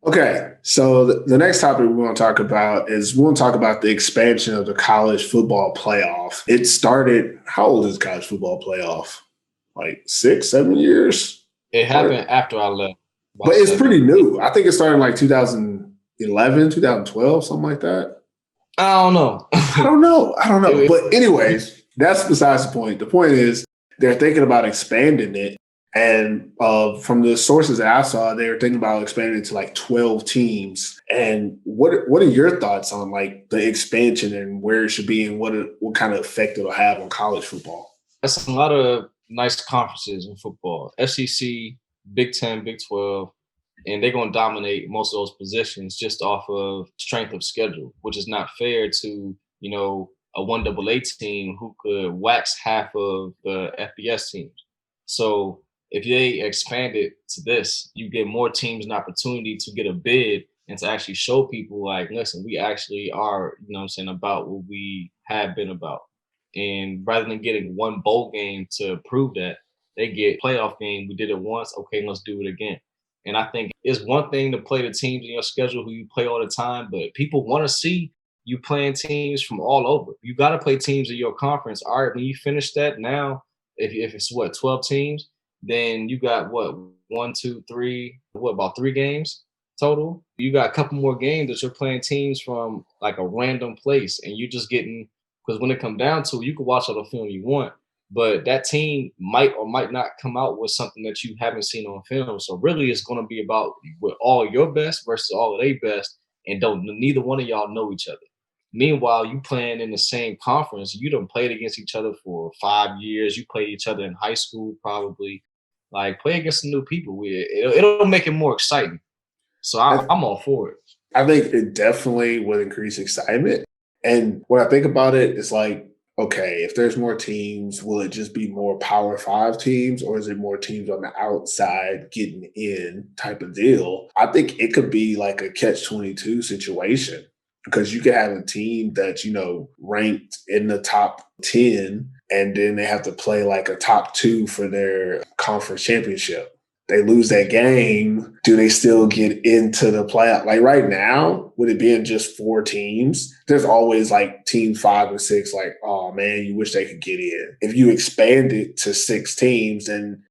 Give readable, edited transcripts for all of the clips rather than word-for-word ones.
Okay, so the next topic we want to talk about is we want to talk about the expansion of the college football playoff. It started, how old is college football playoff? Like 6, 7 years? It happened after I left. But About it's pretty 7. new. I think it started in like 2011, 2012, something like that. I don't know. I don't know. It- But anyways, that's besides the point. The point is they're thinking about expanding it. And from the sources that I saw, they were thinking about expanding it to like 12 teams. And what are your thoughts on like the expansion and where it should be and what kind of effect it'll have on college football? That's a lot of nice conferences in football. SEC, Big 10, Big 12, and they're going to dominate most of those positions just off of strength of schedule, which is not fair to, a 1AA team who could wax half of the FBS teams. So if they expand it to this, you get more teams an opportunity to get a bid and to actually show people like, listen, we actually are, about what we have been about. And rather than getting one bowl game to prove that, they get playoff game. We did it once. Okay, let's do it again. And I think it's one thing to play the teams in your schedule who you play all the time, but people want to see you playing teams from all over. You got to play teams in your conference. All right, when you finish that now, if it's 12 teams, then you got one, two, three, about 3 games total. You got a couple more games that you're playing teams from like a random place, and you're just getting, because when it comes down to it, you can watch all the film you want, but that team might or might not come out with something that you haven't seen on film. So really, it's going to be about with all your best versus all of their best, and neither one of y'all know each other. Meanwhile, you playing in the same conference, you don't played against each other for 5 years. You played each other in high school, probably. Like play against some new people. It'll make it more exciting. So I'm all for it. I think it definitely would increase excitement. And when I think about it, it's like, okay, if there's more teams, will it just be more Power Five teams or is it more teams on the outside getting in type of deal? I think it could be like a catch-22 situation because you could have a team that's, ranked in the top 10 and then they have to play like a top 2 for their conference championship. They lose that game, do they still get into the playoff? Like right now, with it being just 4 teams, there's always like team 5 and 6, like, oh man, you wish they could get in. If you expand it to 6 teams, then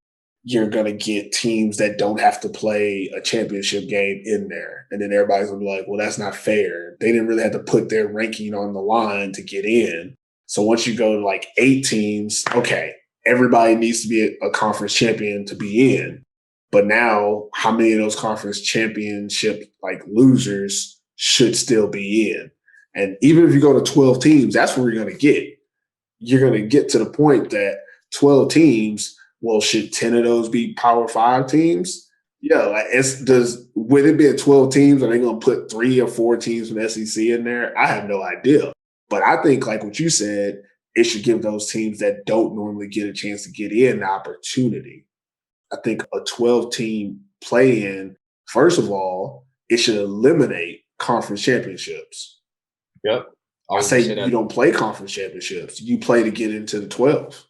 you're going to get teams that don't have to play a championship game in there. And then everybody's going to be like, well, that's not fair. They didn't really have to put their ranking on the line to get in. So once you go to like 8 teams, okay, everybody needs to be a conference champion to be in. But now, how many of those conference championship like losers should still be in? And even if you go to 12 teams, that's where you're going to get. You're going to get to the point that 12 teams, well, should 10 of those be Power 5 teams? Yeah, like with it being 12 teams, are they going to put 3 or 4 teams from the SEC in there? I have no idea. But I think, like what you said, it should give those teams that don't normally get a chance to get in the opportunity. I think a 12-team play-in, first of all, it should eliminate conference championships. Yep. I say you don't play conference championships. You play to get into the 12.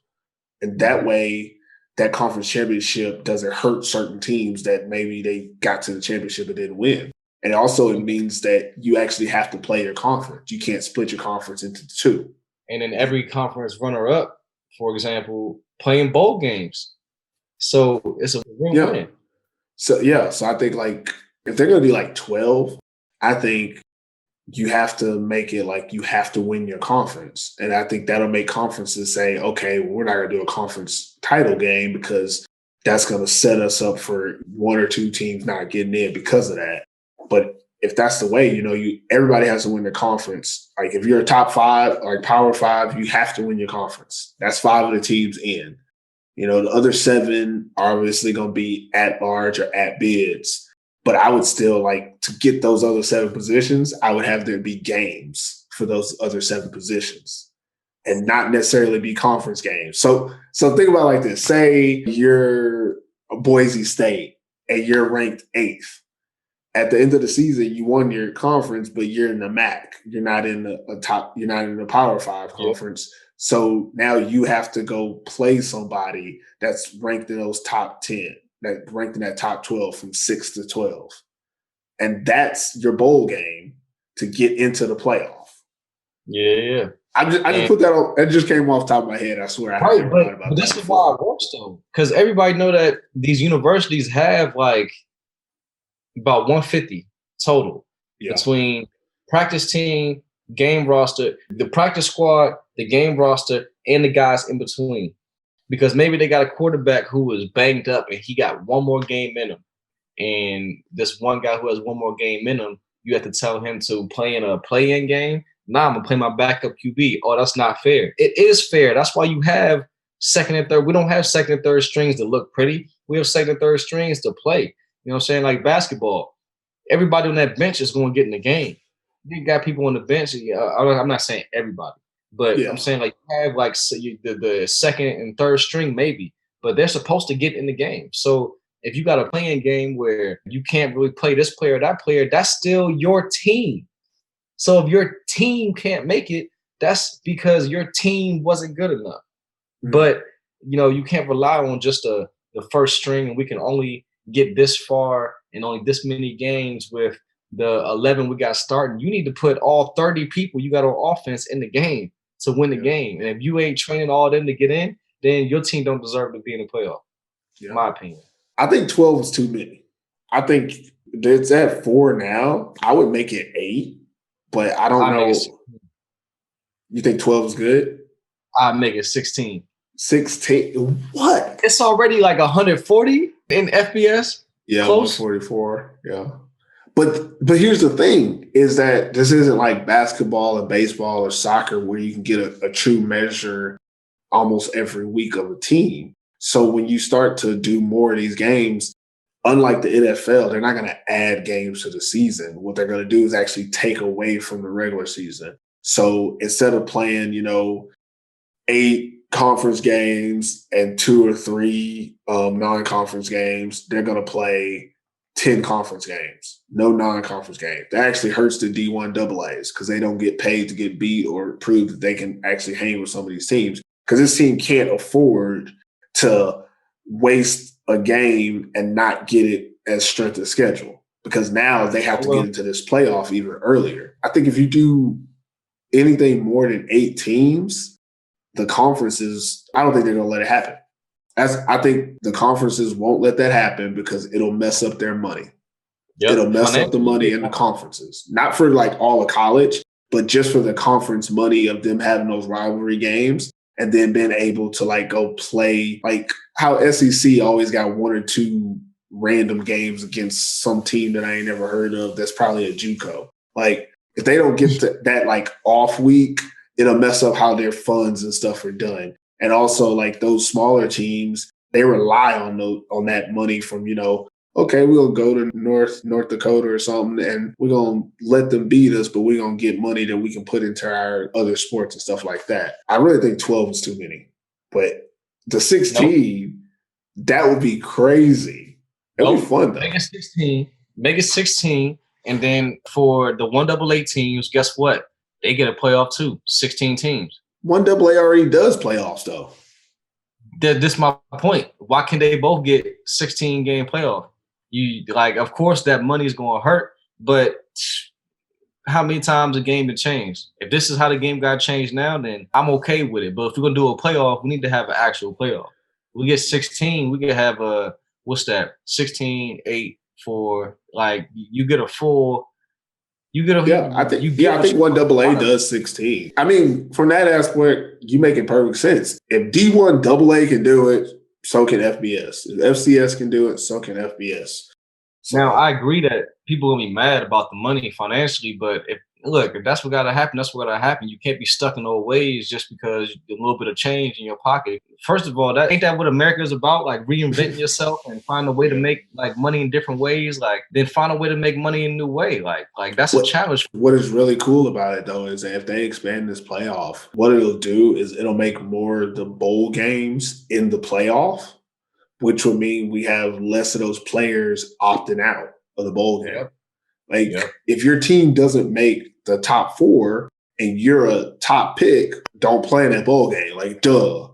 And that way, that conference championship doesn't hurt certain teams that maybe they got to the championship and didn't win. And also it means that you actually have to play your conference. You can't split your conference into 2. And then every conference runner-up, for example, playing bowl games. So it's a win-win. So I think like if they're going to be like 12, I think you have to make it like you have to win your conference. And I think that'll make conferences say, okay, we're not going to do a conference title game because that's going to set us up for 1 or 2 teams not getting in because of that. But if that's the way, everybody has to win their conference. Like if you're a top 5, like Power 5, you have to win your conference. That's 5 of the teams in. The other 7 are obviously going to be at large or at bids. But I would still like to get those other 7 positions. I would have there be games for those other 7 positions and not necessarily be conference games. So think about it like this. Say you're a Boise State and you're ranked 8th. At the end of the season, you won your conference, but you're in the MAC. You're not in you're not in the Power 5 conference. Yep. So now you have to go play somebody that's ranked in those top 10, that ranked in that top 12 from 6 to 12. and that's your bowl game to get into the playoff. Yeah. I just put that on. It just came off the top of my head. I swear I Right, never thought about that. But this is why it works though, because everybody know that these universities have like about 150 total between practice team, game roster, the practice squad, the game roster, and the guys in between. Because maybe they got a quarterback who was banged up and he got one more game in him. And this one guy who has one more game in him, you have to tell him to play in a play-in game. Nah, I'm going to play my backup QB. Oh, that's not fair. It is fair. That's why you have second and third. We don't have second and third strings to look pretty. We have second and third strings to play. You know what I'm saying? Like basketball. Everybody on that bench is going to get in the game. You got people on the bench. I'm not saying everybody. But I'm saying like you have like the second and third string maybe, but they're supposed to get in the game. So if you got a playing game where you can't really play this player or that player, that's still your team. So if your team can't make it, that's because your team wasn't good enough. Mm-hmm. But, you can't rely on just the first string and we can only get this far and only this many games with the 11 we got starting. You need to put all 30 people you got on offense in the game to win the game. And if you ain't training all of them to get in, then your team don't deserve to be in the playoff, in my opinion. I think 12 is too many. I think it's at 4 now. I would make it 8, but I don't know. You think 12 is good? I'd make it 16. 16? What? It's already like 140 in FBS. Yeah, close. 144. Yeah. But here's the thing, is that this isn't like basketball and baseball or soccer where you can get a true measure almost every week of a team. So when you start to do more of these games, unlike the NFL, they're not going to add games to the season. What they're going to do is actually take away from the regular season. So instead of playing, 8 conference games and 2 or 3 non-conference games, they're going to play 10 conference games, no non-conference games. That actually hurts the D1 AA's because they don't get paid to get beat or prove that they can actually hang with some of these teams. Because this team can't afford to waste a game and not get it as strength of schedule, because now they have to get into this playoff even earlier. I think if you do anything more than 8 teams, the conferences, I don't think they're going to let it happen. I think the conferences won't let that happen because it'll mess up their money. Yep. It'll mess up the money in the conferences. Not for like all of college, but just for the conference money of them having those rivalry games and then being able to like go play, like how SEC always got 1 or 2 random games against some team that I ain't never heard of that's probably a JUCO. Like if they don't get to that like off week, it'll mess up how their funds and stuff are done. And also, like those smaller teams, they rely on that money from, okay, we'll go to North Dakota or something, and we're going to let them beat us, but we're going to get money that we can put into our other sports and stuff like that. I really think 12 is too many. But the 16, that would be crazy. It would be fun, though. Make it 16, and then for the 1AA teams, guess what? They get a playoff too, 16 teams. 1AA already does playoffs, though. This is my point. Why can't they both get 16-game playoff? Of course, that money is going to hurt, but how many times a game can change? If this is how the game got changed now, then I'm okay with it. But if we're going to do a playoff, we need to have an actual playoff. We get 16, we can have 16, 8, 4. Like, you get a full – I think 1AA does 16. I mean, from that aspect, you make it perfect sense. If D1 AA can do it, so can FBS. If FCS can do it, so can FBS. So, now, I agree that people will be mad about the money financially, but if that's what got to happen, that's what got to happen. You can't be stuck in old ways just because a little bit of change in your pocket. First of all, ain't that what America is about? Like reinventing yourself and find a way to make like money in different ways. Like then find a way to make money in a new way. Like that's a challenge. What is really cool about it though is that if they expand this playoff, what it'll do is it'll make more of the bowl games in the playoff, which will mean we have less of those players opting out of the bowl game. Yep. If your team doesn't make the top 4 and you're a top pick, don't play in that bowl game. Like, duh.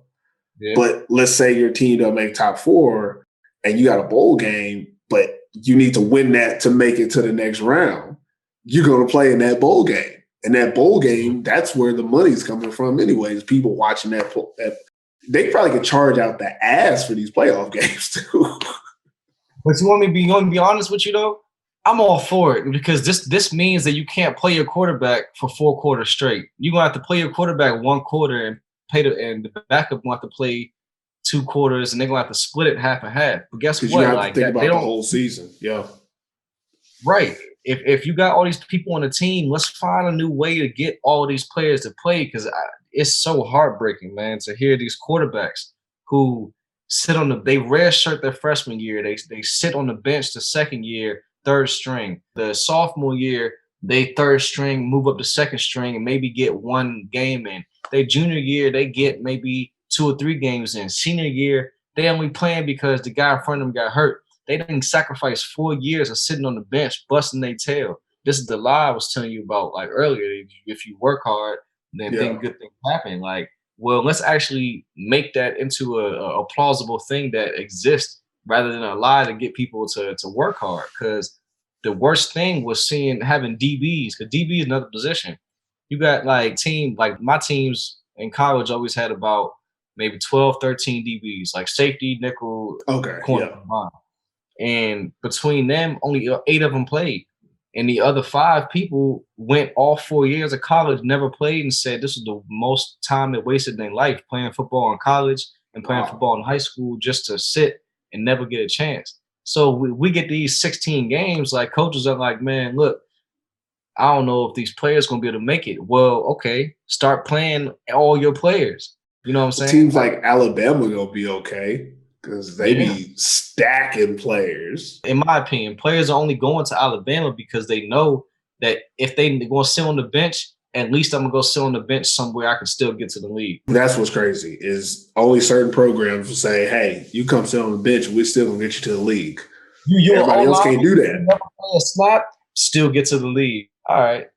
Yep. But let's say your team don't make top 4 and you got a bowl game, but you need to win that to make it to the next round. You're going to play in that bowl game. And that bowl game, that's where the money's coming from anyways. People watching that they probably could charge out the ass for these playoff games too. But you want me to be honest with you though? I'm all for it because this means that you can't play your quarterback for 4 quarters straight. You're gonna have to play your quarterback 1 quarter and the backup gonna have to play 2 quarters, and they're gonna have to split it half and half. But guess what? You have to think about the whole season. Yeah. Right. If you got all these people on the team, let's find a new way to get all these players to play because it's so heartbreaking, man, to hear these quarterbacks who they redshirt their freshman year. They sit on the bench the second year, 3rd string. The sophomore year, they 3rd string, move up to 2nd string, and maybe get 1 game in. Their junior year, they get maybe 2 or 3 games in. Senior year, they only playing because the guy in front of them got hurt. They didn't sacrifice 4 years of sitting on the bench, busting their tail. This is the lie I was telling you about like earlier. If you work hard, then good things happen. Like, well, let's actually make that into a plausible thing that exists rather than a lie to get people to work hard. Because the worst thing was having DBs, because DB is another position. You got like my teams in college always had about maybe 12, 13 DBs, like safety, nickel, corner. Yeah. And between them, only 8 of them played. And the other 5 people went all 4 years of college, never played, and said this is the most time they wasted in their life playing football in college and playing football in high school just to sit and never get a chance. So we get these 16 games, like coaches are like, man, look, I don't know if these players going to be able to make it. Well, okay, start playing all your players. You know what I'm saying? Teams like Alabama going to be okay. Because they be stacking players. In my opinion, players are only going to Alabama because they know that if they're going to sit on the bench, at least I'm going to go sit on the bench somewhere I can still get to the league. That's what's crazy is only certain programs will say, hey, you come sit on the bench, we're still going to get you to the league. Everybody else can't do that. Never play a snap, still get to the league. All right,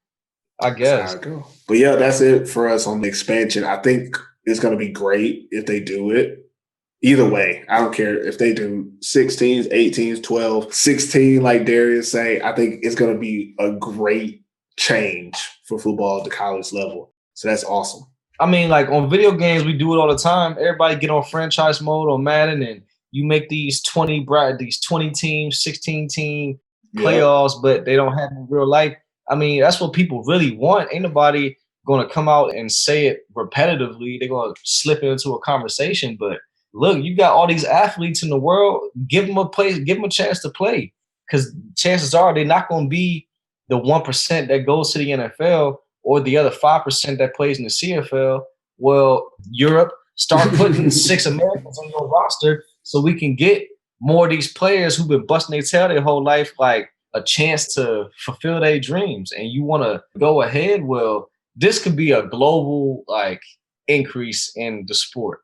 I guess. That's how it go. But, yeah, that's it for us on the expansion. I think it's going to be great if they do it. Either way, I don't care if they do 16s, 18s, 12, 16, like Darius say. I think it's going to be a great change for football at the college level. So that's awesome. I mean, like on video games, we do it all the time. Everybody get on franchise mode on Madden, and you make these 20 teams, 16 team playoffs, but they don't have in real life. I mean, that's what people really want. Ain't nobody going to come out and say it repetitively. They're going to slip it into a conversation, but look, you got all these athletes in the world. Give them a chance to play, because chances are they're not going to be the 1% that goes to the NFL or the other 5% that plays in the CFL. Well, Europe, start putting 6 Americans on your roster so we can get more of these players who've been busting their tail their whole life, like a chance to fulfill their dreams. And you want to go ahead? Well, this could be a global like increase in the sport.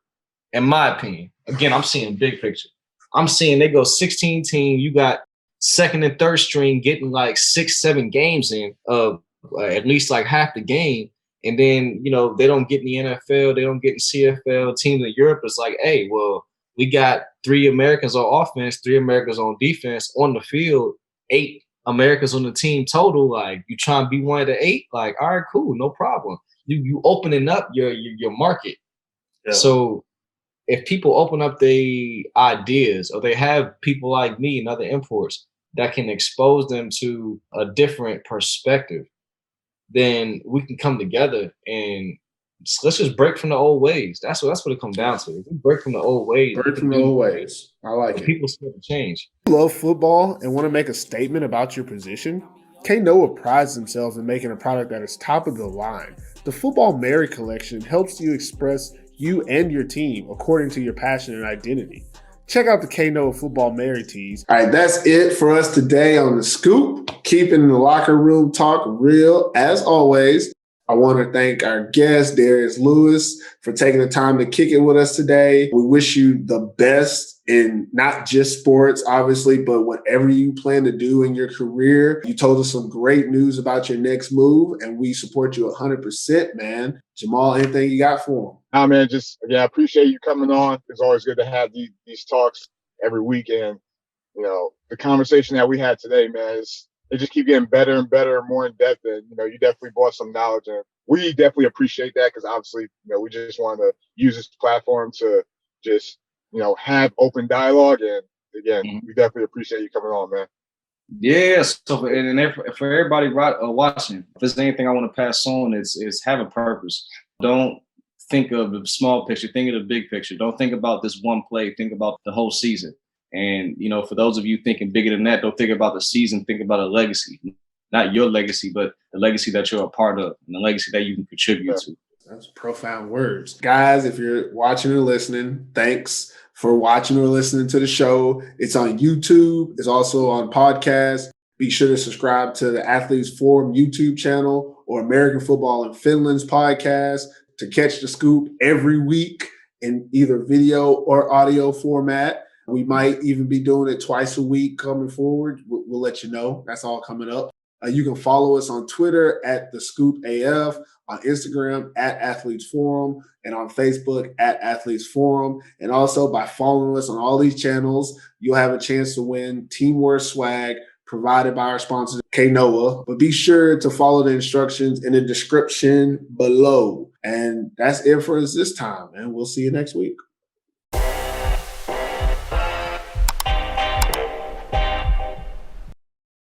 In my opinion, again, I'm seeing big picture. I'm seeing they go 16 team. You got 2nd and 3rd string getting like 6, 7 games in of at least like half the game. And then, they don't get in the NFL. They don't get in CFL. Teams in Europe is like, hey, well, we got 3 Americans on offense, 3 Americans on defense on the field, 8 Americans on the team total. Like, you trying to be one of the 8? Like, all right, cool, no problem. You opening up your market. Yeah. So if people open up their ideas, or they have people like me and other imports that can expose them to a different perspective, then we can come together and let's just break from the old ways. That's what it comes down to. If we break from the old ways. Break from the old ways. I like it. People still change. You love football and want to make a statement about your position? K Noah prides themselves in making a product that is top of the line. The Football Mary collection helps you express you and your team according to your passion and identity. Check out the K Noah Football Mary tees. All right, that's it for us today on The Scoop. Keeping the locker room talk real as always. I want to thank our guest, Darius Lewis, for taking the time to kick it with us today. We wish you the best in not just sports, obviously, but whatever you plan to do in your career. You told us some great news about your next move, and we support you 100%, man. Jamal, anything you got for him? Nah, man, I appreciate you coming on. It's always good to have these talks every weekend. the conversation that we had today, man, it just keep getting better and better, more in depth. And, you definitely brought some knowledge. And we definitely appreciate that because obviously, we just want to use this platform to just, have open dialogue. And again, we definitely appreciate you coming on, man. Yeah, so for everybody watching, if there's anything I want to pass on, is have a purpose. Don't think of the small picture, think of the big picture. Don't think about this one play, think about the whole season. And, for those of you thinking bigger than that, don't think about the season, think about a legacy. Not your legacy, but the legacy that you're a part of and the legacy that you can contribute to. That's profound words. Guys, if you're watching or listening, thanks for watching or listening to the show. It's on YouTube. It's also on podcast. Be sure to subscribe to the Athletes Forum YouTube channel or American Football in Finland's podcast to catch the scoop every week in either video or audio format. We might even be doing it twice a week coming forward. We'll let you know. That's all coming up. You can follow us on Twitter at The Scoop AF, on Instagram at Athletes Forum, and on Facebook at Athletes Forum. And also by following us on all these channels, you'll have a chance to win teamwear swag provided by our sponsor, K Noah. But be sure to follow the instructions in the description below. And that's it for us this time, and we'll see you next week.